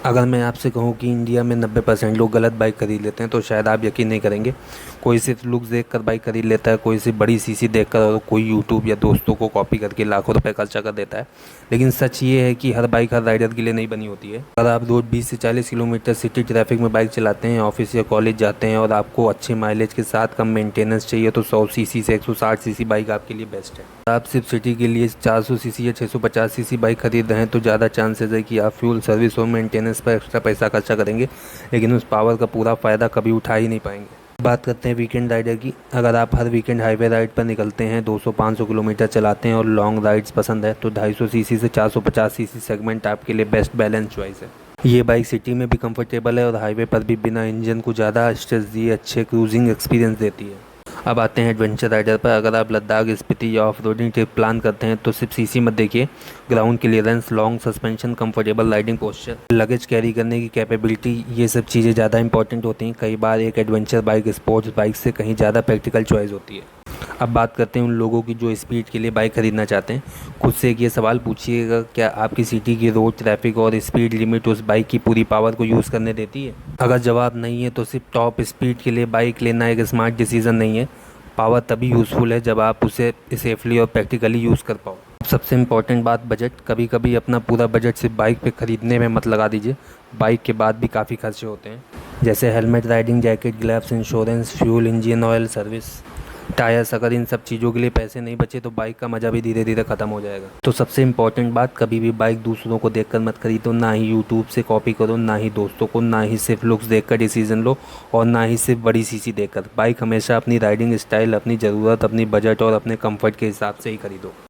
अगर मैं आपसे कहूँ कि इंडिया में 90% लोग गलत बाइक खरीद लेते हैं तो शायद आप यकीन नहीं करेंगे। कोई सिर्फ लुक्स देखकर बाइक खरीद लेता है, कोई सिर्फ बड़ी सीसी देखकर, और कोई यूट्यूब या दोस्तों को कॉपी करके लाखों रुपए खर्चा कर देता है। लेकिन सच ये है कि हर बाइक हर राइडर के लिए नहीं बनी होती है। अगर आप रोज 20 से 40 किलोमीटर सिटी ट्रैफिक में बाइक चलाते हैं, ऑफिस या कॉलेज जाते हैं और आपको अच्छे माइलेज के साथ कम मेंटेनेंस चाहिए, तो 100 सीसी से 160 सीसी बाइक आपके लिए बेस्ट है। आप सिर्फ सिटी के लिए 400 सीसी या 650 सीसी बाइक खरीद रहे हैं तो ज़्यादा चांसेस है कि आप फ्यूल, सर्विस और मेंटेनेंस पर एक्स्ट्रा पैसा खर्चा करेंगे, लेकिन उस पावर का पूरा फ़ायदा कभी उठा ही नहीं पाएंगे। बात करते हैं वीकेंड राइडर की। अगर आप हर वीकेंड हाईवे राइड पर निकलते हैं, 200-500 किलोमीटर चलाते हैं और लॉन्ग राइड्स पसंद है, तो 250 सीसी से 450 सीसी सेगमेंट आपके लिए बेस्ट बैलेंस चॉइस है। ये बाइक सिटी में भी कंफर्टेबल है और हाईवे पर भी बिना इंजन को ज़्यादा स्ट्रेस दिए अच्छे क्रूजिंग एक्सपीरियंस देती है। अब आते हैं एडवेंचर राइडर पर। अगर आप लद्दाख, स्पीति या ऑफ रोडिंग ट्रिप प्लान करते हैं तो सिर्फ सीसी मत देखिए। Ground clearance, long suspension, comfortable riding posture, luggage carry करने की कैपेबिलिटी, ये सब चीज़ें ज़्यादा इंपॉर्टेंट होती हैं। कई बार एक एडवेंचर बाइक स्पोर्ट्स बाइक से कहीं ज़्यादा प्रैक्टिकल चॉइस होती है। अब बात करते हैं उन लोगों की जो स्पीड के लिए बाइक खरीदना चाहते हैं। खुद से एक ये सवाल पूछिएगा, क्या आपकी सिटी की रोड ट्रैफिक और स्पीड लिमिट उस बाइक की पूरी पावर को यूज़ करने देती है? अगर जवाब नहीं है तो सिर्फ टॉप स्पीड के लिए बाइक लेना एक स्मार्ट डिसीजन नहीं है। पावर तभी यूज़फुल है जब आप उसे सेफली और प्रैक्टिकली यूज़ कर पाओ। सबसे इम्पॉर्टेंट बात, बजट। कभी कभी अपना पूरा बजट सिर्फ बाइक पे ख़रीदने में मत लगा दीजिए। बाइक के बाद भी काफ़ी खर्चे होते हैं, जैसे helmet, riding jacket, gloves, insurance, fuel, engine oil, service, tyres. अगर इन सब चीज़ों के लिए पैसे नहीं बचे तो बाइक का मज़ा भी धीरे धीरे ख़त्म हो जाएगा। तो सबसे इम्पॉर्टेंट बात, कभी भी बाइक दूसरों को देखकर मत खरीदो। ना ही यूट्यूब से कॉपी करो, ना ही दोस्तों को, ना ही सिर्फ लुक्स देखकर डिसीजन लो, और ना ही सिर्फ बड़ी सीसी देखकर। बाइक हमेशा अपनी राइडिंग स्टाइल, अपनी ज़रूरत, अपनी बजट और अपने कंफर्ट के हिसाब से ही खरीदो।